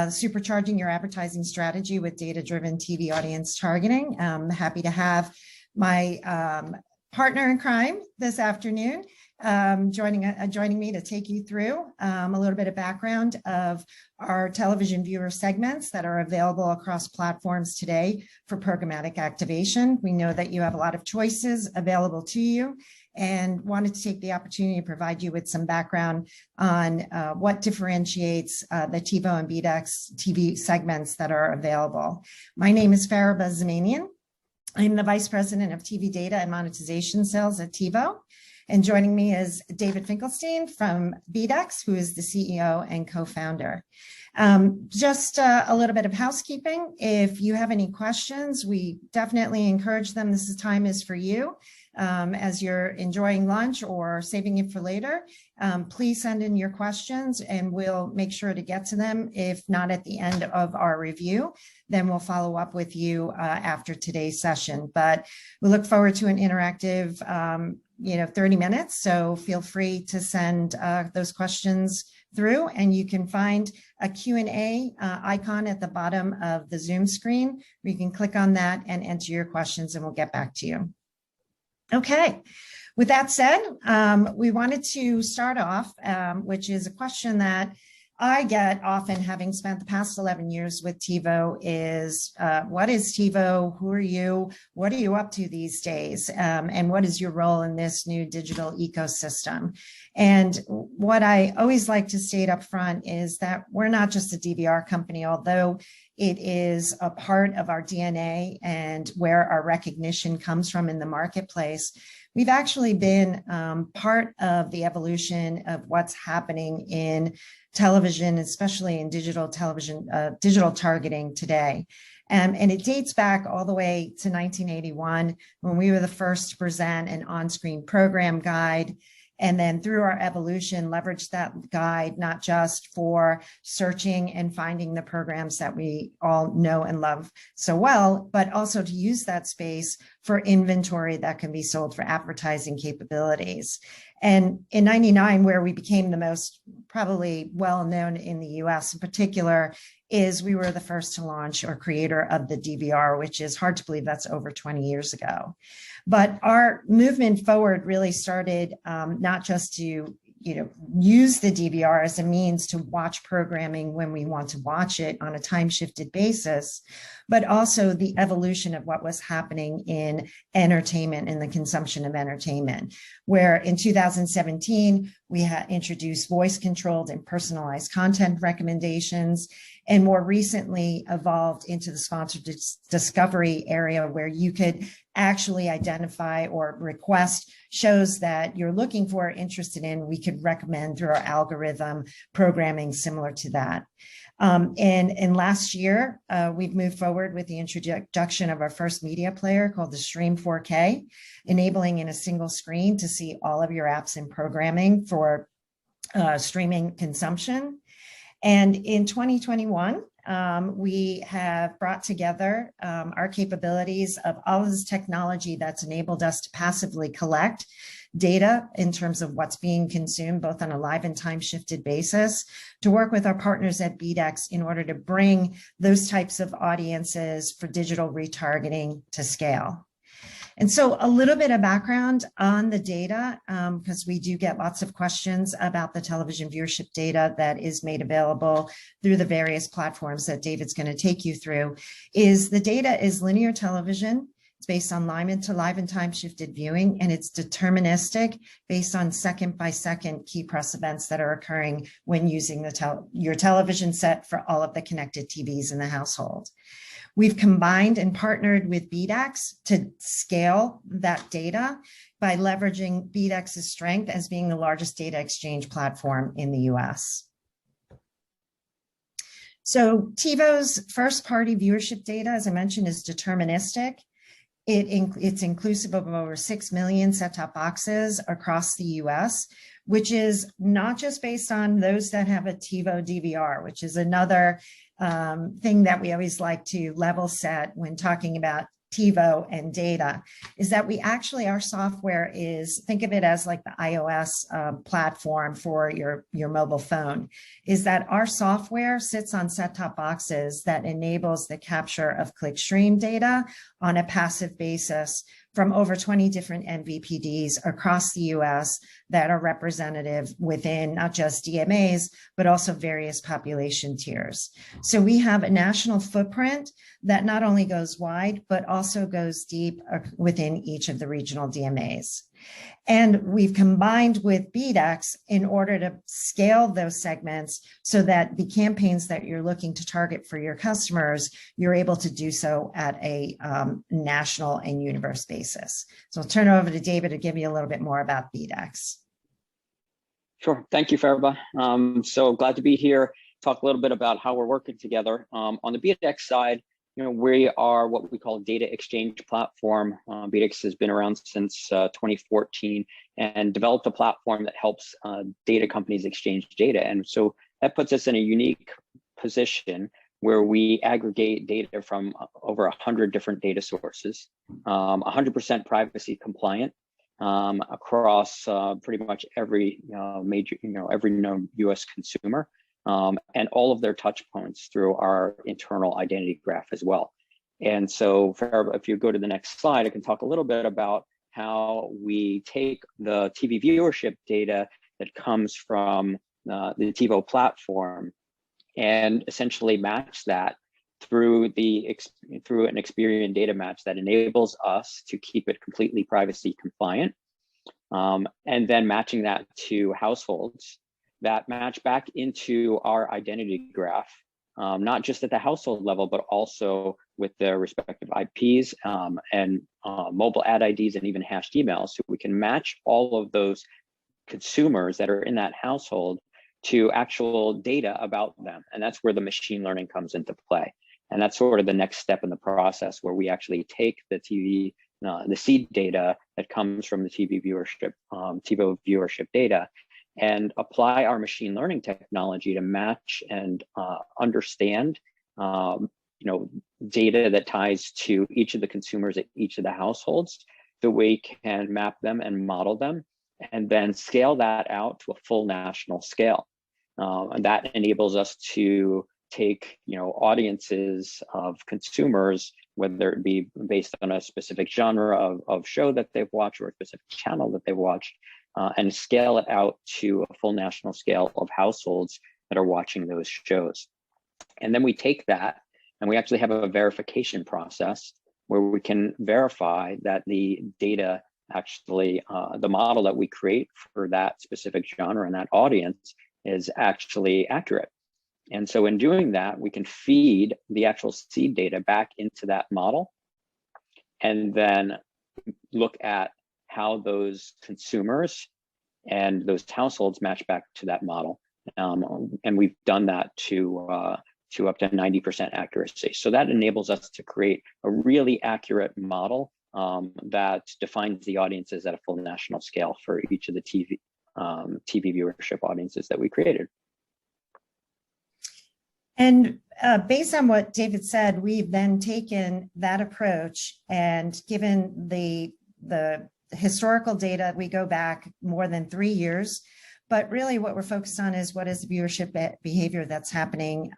Supercharging Your Advertising Strategy with Data-Driven TV Audience Targeting. I'm happy to have my partner in crime this afternoon joining me to take you through a little bit of background of our television viewer segments that are available across platforms today for programmatic activation. We know that you have a lot of choices available to you, and wanted to take the opportunity to provide you with some background on what differentiates the TiVo and BDEX TV segments that are available. My name is Fariba Zamaniyan. I'm the Vice President of TV Data and Monetization Sales at TiVo. And joining me is David Finkelstein from BDEX, who is the CEO and co-founder. Just a little bit of housekeeping. If you have any questions, we definitely encourage them. This time is for you. As you're enjoying lunch or saving it for later, please send in your questions and we'll make sure to get to them. If not at the end of our review, then we'll follow up with you after today's session. But we look forward to an interactive 30 minutes. So feel free to send those questions through, and you can find a Q&A icon at the bottom of the Zoom screen where you can click on that and enter your questions, and we'll get back to you. Okay, with that said, we wanted to start off, which is a question that I get often, having spent the past 11 years with TiVo, is what is TiVo? Who are you? What are you up to these days? And what is your role in this new digital ecosystem? And what I always like to state up front is that we're not just a DVR company, although it is a part of our DNA and where our recognition comes from in the marketplace. We've actually been part of the evolution of what's happening in television, especially in digital television, digital targeting today. And it dates back all the way to 1981, when we were the first to present an on-screen program guide. And then through our evolution, leverage that guide, not just for searching and finding the programs that we all know and love so well, but also to use that space for inventory that can be sold for advertising capabilities. And in '99, where we became the most probably well-known in the US in particular, is we were the first to launch or creator of the DVR, which is hard to believe that's over 20 years ago. But our movement forward really started not just to use the DVR as a means to watch programming when we want to watch it on a time-shifted basis, but also the evolution of what was happening in entertainment and the consumption of entertainment, where in 2017, we had introduced voice-controlled and personalized content recommendations, and more recently evolved into the sponsored discovery area, where you could actually identify or request shows that you're looking for, interested in. We could recommend through our algorithm programming similar to that. And last year, we've moved forward with the introduction of our first media player called the Stream 4K, enabling in a single screen to see all of your apps and programming for streaming consumption. And in 2021, we have brought together our capabilities of all of this technology that's enabled us to passively collect data in terms of what's being consumed, both on a live and time-shifted basis, to work with our partners at BDEX in order to bring those types of audiences for digital retargeting to scale. And so a little bit of background on the data, because we do get lots of questions about the television viewership data that is made available through the various platforms that David's going to take you through, is the data is linear television. It's based on live and time-shifted viewing, and it's deterministic based on second-by-second key press events that are occurring when using your television set for all of the connected TVs in the household. We've combined and partnered with BDEX to scale that data by leveraging BDEX's strength as being the largest data exchange platform in the US. So TiVo's first-party viewership data, as I mentioned, is deterministic. It's inclusive of over 6 million set-top boxes across the US, which is not just based on those that have a TiVo DVR, which is another thing that we always like to level set when talking about TiVo and data, is that we actually, our software is, think of it as like the iOS platform for your mobile phone, is that our software sits on set-top boxes that enables the capture of clickstream data on a passive basis from over 20 different MVPDs across the US that are representative within not just DMAs, but also various population tiers. So we have a national footprint that not only goes wide, but also goes deep within each of the regional DMAs. And we've combined with BDEX in order to scale those segments so that the campaigns that you're looking to target for your customers, you're able to do so at a national and universe basis. So I'll turn it over to David to give you a little bit more about BDEX. Sure. Thank you, Fariba. So glad to be here, talk a little bit about how we're working together. On the BDEX side, we are what we call a data exchange platform. BDEX has been around since 2014 and developed a platform that helps data companies exchange data. And so that puts us in a unique position where we aggregate data from over 100 different data sources, 100% privacy compliant across pretty much every major, every known US consumer. And all of their touch points through our internal identity graph as well. And so if you go to the next slide, I can talk a little bit about how we take the TV viewership data that comes from the TiVo platform and essentially match that through an Experian data match that enables us to keep it completely privacy compliant, and then matching that to households that match back into our identity graph, not just at the household level, but also with their respective IPs and mobile ad IDs and even hashed emails. So we can match all of those consumers that are in that household to actual data about them. And that's where the machine learning comes into play. And that's sort of the next step in the process where we actually take the seed data that comes from the TV viewership, TiVo viewership data, and apply our machine learning technology to match and understand data that ties to each of the consumers at each of the households, so we can map them and model them, and then scale that out to a full national scale. And that enables us to take audiences of consumers, whether it be based on a specific genre of show that they've watched or a specific channel that they've watched, and scale it out to a full national scale of households that are watching those shows. And then we take that and we actually have a verification process where we can verify that the data actually, the model that we create for that specific genre and that audience is actually accurate. And so in doing that, we can feed the actual seed data back into that model and then look at how those consumers and those households match back to that model. And we've done that to up to 90% accuracy. So that enables us to create a really accurate model that defines the audiences at a full national scale for each of the TV viewership audiences that we created. And based on what David said, we've then taken that approach and given the historical data, we go back more than 3 years, but really what we're focused on is what is the viewership behavior that's happening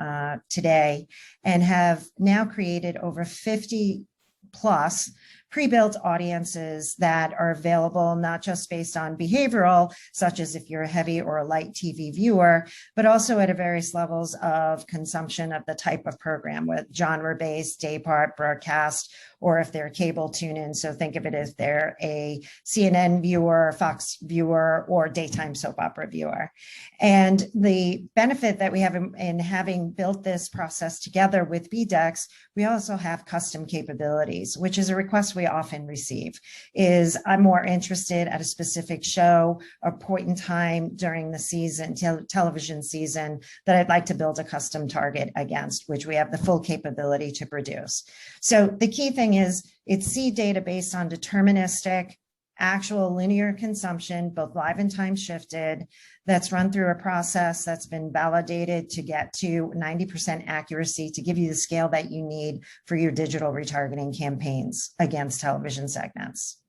today, and have now created over 50 plus pre-built audiences that are available, not just based on behavioral, such as if you're a heavy or a light TV viewer, but also at various levels of consumption of the type of program, with genre-based, day part, broadcast, or if they're a cable tune-in. So think of it as they're a CNN viewer, Fox viewer, or daytime soap opera viewer. And the benefit that we have in having built this process together with BDEX, we also have custom capabilities, which is a request we often receive, is I'm more interested at a specific show or point in time during the season, television season, that I'd like to build a custom target against, which we have the full capability to produce. So the key thing is it's seed data based on deterministic actual linear consumption, both live and time shifted, that's run through a process that's been validated to get to 90% accuracy to give you the scale that you need for your digital retargeting campaigns against television segments.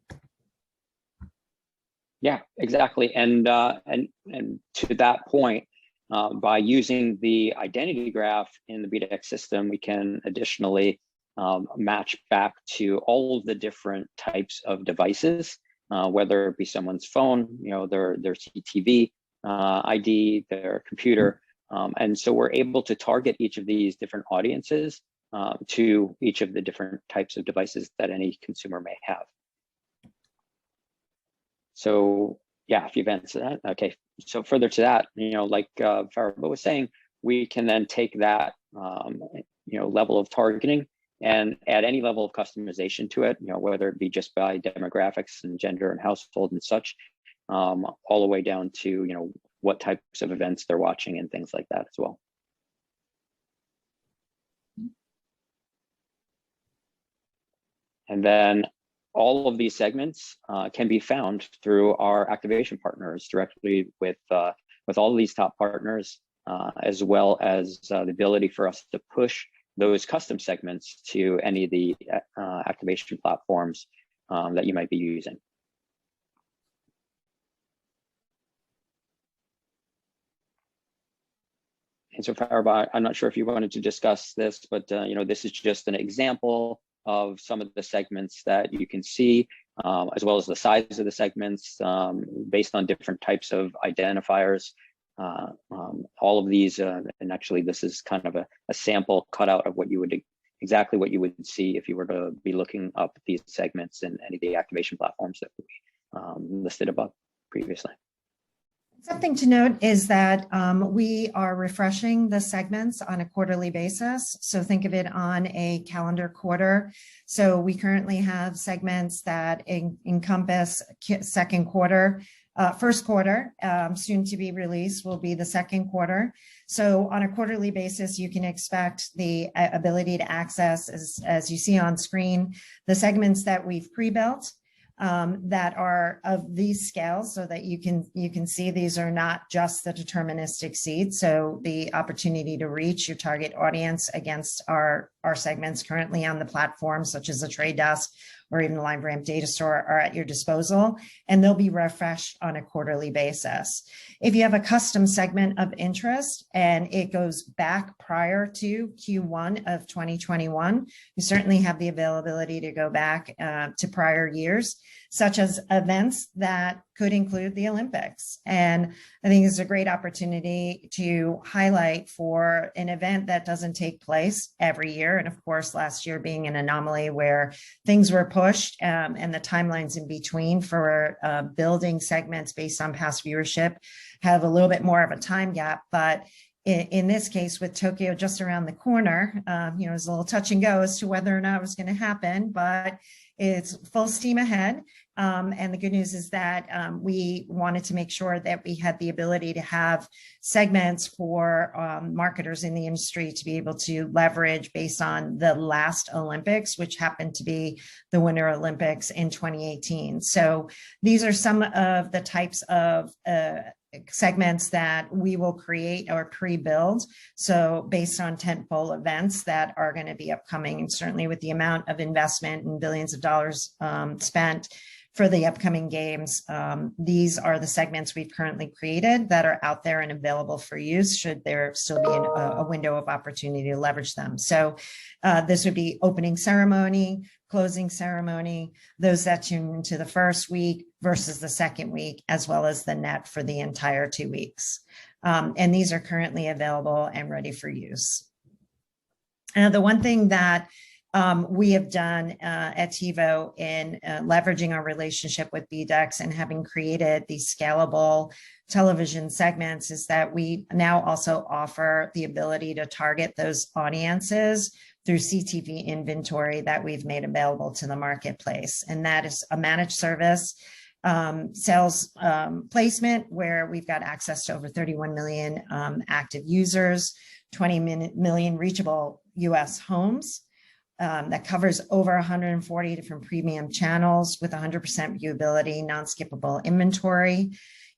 Yeah, exactly. And to that point, by using the identity graph in the BDEX system, we can additionally match back to all of the different types of devices, whether it be someone's phone, their CTV ID, their computer. And so we're able to target each of these different audiences to each of the different types of devices that any consumer may have. So yeah, if you've answered that, okay. So further to that, like Fariba was saying, we can then take that, level of targeting and add any level of customization to it, whether it be just by demographics and gender and household and such, all the way down to, what types of events they're watching and things like that as well. And then all of these segments can be found through our activation partners directly with all of these top partners, as well as the ability for us to push those custom segments to any of the activation platforms that you might be using. And so Fariba, I'm not sure if you wanted to discuss this, but this is just an example of some of the segments that you can see, as well as the size of the segments based on different types of identifiers. All of these, and actually this is kind of a sample cutout of what you would exactly what you would see if you were to be looking up these segments in any of the activation platforms that we listed above previously. Something to note is that we are refreshing the segments on a quarterly basis. So think of it on a calendar quarter. So we currently have segments that encompass second quarter, first quarter, soon to be released will be the second quarter. So on a quarterly basis, you can expect the ability to access, as you see on screen, the segments that we've pre-built. That are of these scales, so that you can see these are not just the deterministic seed. So the opportunity to reach your target audience against our segments currently on the platform, such as the Trade Desk or even the LiveRamp Data Store, are at your disposal, and they'll be refreshed on a quarterly basis. If you have a custom segment of interest and it goes back prior to Q1 of 2021, you certainly have the availability to go back to prior years, such as events that could include the Olympics. And I think it's a great opportunity to highlight for an event that doesn't take place every year. And of course, last year being an anomaly where things were pushed and the timelines in between for building segments based on past viewership have a little bit more of a time gap. But in this case, with Tokyo just around the corner, it was a little touch and go as to whether or not it was going to happen, but it's full steam ahead. And the good news is that we wanted to make sure that we had the ability to have segments for marketers in the industry to be able to leverage based on the last Olympics, which happened to be the Winter Olympics in 2018. So these are some of the types of segments that we will create or pre-build. So based on tentpole events that are going to be upcoming, and certainly with the amount of investment and billions of dollars spent for the upcoming games, these are the segments we've currently created that are out there and available for use should there still be a window of opportunity to leverage them. So this would be opening ceremony, closing ceremony, those that tune into the first week versus the second week, as well as the net for the entire 2 weeks. And these are currently available and ready for use. The one thing that we have done at TiVo in leveraging our relationship with BDEX and having created these scalable television segments is that we now also offer the ability to target those audiences through CTV inventory that we've made available to the marketplace. And that is a managed service sales placement where we've got access to over 31 million active users, 20 million reachable US homes. that covers over 140 different premium channels with 100% viewability, non-skippable inventory.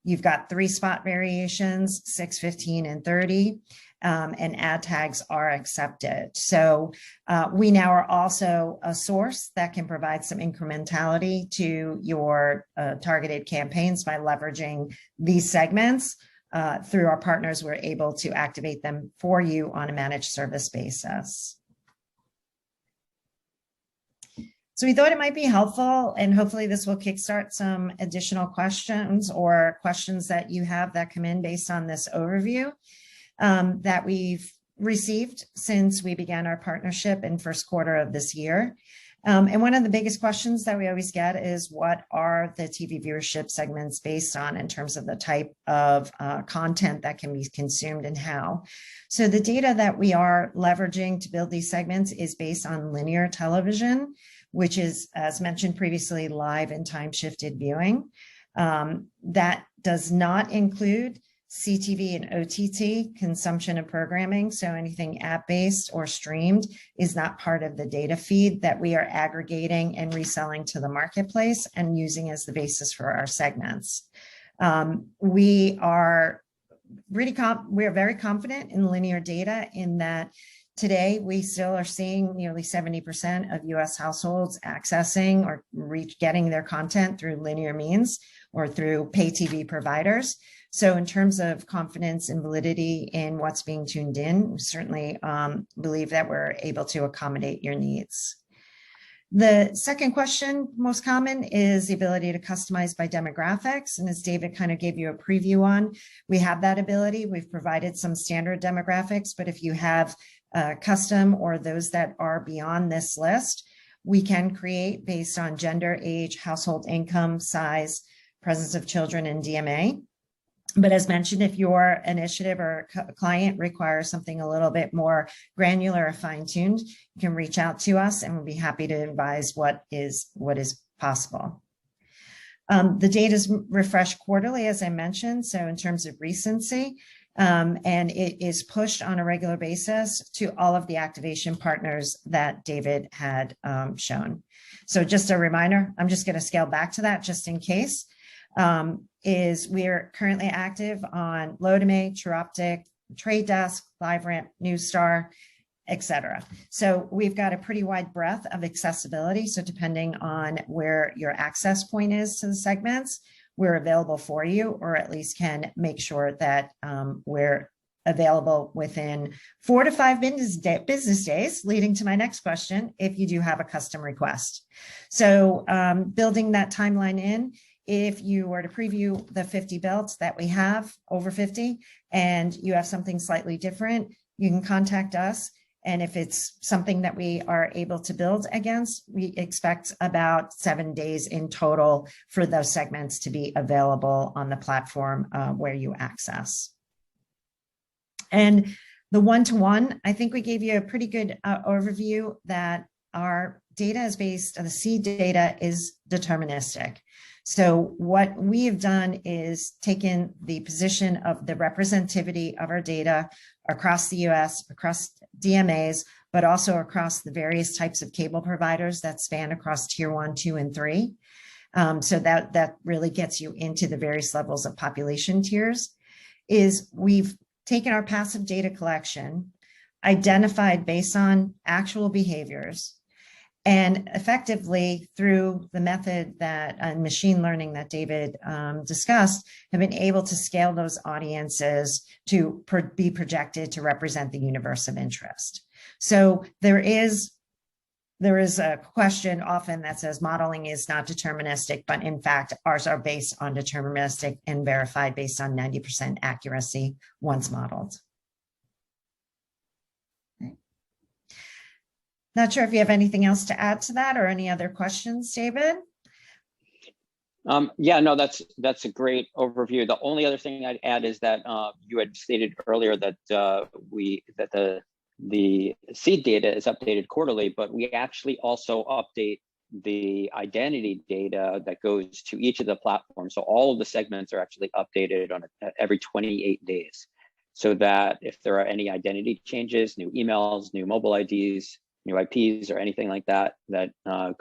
You've got 3 spot variations, 6, 15, and 30, and ad tags are accepted. So we now are also a source that can provide some incrementality to your targeted campaigns by leveraging these segments. Through our partners, we're able to activate them for you on a managed service basis. So we thought it might be helpful, and hopefully this will kickstart some additional questions or questions that you have that come in based on this overview that we've received since we began our partnership in first quarter of this year. And one of the biggest questions that we always get is, what are the TV viewership segments based on in terms of the type of content that can be consumed and how? So the data that we are leveraging to build these segments is based on linear television, which is, as mentioned previously, live and time-shifted viewing. That does not include CTV and OTT consumption of programming. So anything app-based or streamed is not part of the data feed that we are aggregating and reselling to the marketplace and using as the basis for our segments. We are very confident in linear data in that today we still are seeing nearly 70% of US households accessing or getting their content through linear means or through pay TV providers. So in terms of confidence and validity in what's being tuned in, we certainly believe that we're able to accommodate your needs. The second question, most common, is the ability to customize by demographics. And as David kind of gave you a preview on, we have that ability. We've provided some standard demographics, but if you have custom or those that are beyond this list, we can create based on gender, age, household income, size, presence of children, and DMA. But as mentioned, if your initiative or client requires something a little bit more granular or fine-tuned, you can reach out to us and we'll be happy to advise what is possible. The data is refreshed quarterly, as I mentioned, so in terms of recency, and it is pushed on a regular basis to all of the activation partners that David had shown. So just a reminder, I'm just going to scale back to that just in case. Is we are currently active on Lotame, TrueOptic, Trade Desk, LiveRamp, Newstar, etc. So we've got a pretty wide breadth of accessibility. So depending on where your access point is to the segments, we're available for you, or at least can make sure that we're available within 4 to 5 business days, leading to my next question, if you do have a custom request. So building that timeline in, if you were to preview the 50 belts that we have, over 50, and you have something slightly different, you can contact us. And if it's something that we are able to build against, we expect about 7 days in total for those segments to be available on the platform where you access. And the one-to-one, I think we gave you a pretty good overview that our data is based, the seed data is deterministic. So what we have done is taken the position of the representativity of our data across the US, across DMAs, but also across the various types of cable providers that span across tier 1, 2, and 3. So that really gets you into the various levels of population tiers. Is we've taken our passive data collection, identified based on actual behaviors, and effectively through the method that machine learning that David discussed, have been able to scale those audiences to be projected to represent the universe of interest. So there is a question often that says modeling is not deterministic, but in fact, ours are based on deterministic and verified based on 90% accuracy once modeled. Not sure if you have anything else to add to that or any other questions, David? Yeah, no, that's a great overview. The only other thing I'd add is that you had stated earlier that the seed data is updated quarterly, but we actually also update the identity data that goes to each of the platforms. So all of the segments are actually updated on every 28 days, so that if there are any identity changes, new emails, new mobile IDs, new IPs or anything like that that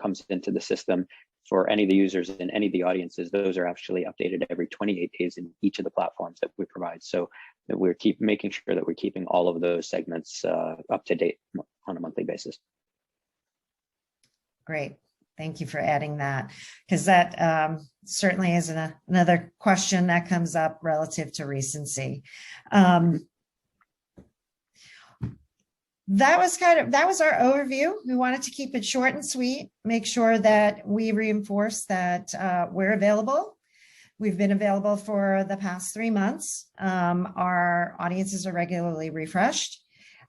comes into the system for any of the users and any of the audiences, those are actually updated every 28 days in each of the platforms that we provide. So that we're making sure that we're keeping all of those segments up to date on a monthly basis. Great. Thank you for adding that, because that certainly is another question that comes up relative to recency. That was our overview. We wanted to keep it short and sweet, make sure that we reinforce that we're available. We've been available for the past 3 months. Our audiences are regularly refreshed.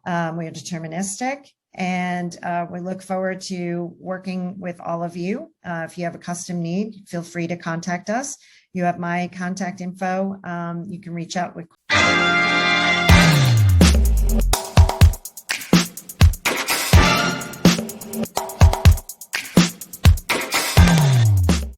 We are deterministic, and we look forward to working with all of you. If you have a custom need, feel free to contact us. You have my contact info. You can reach out with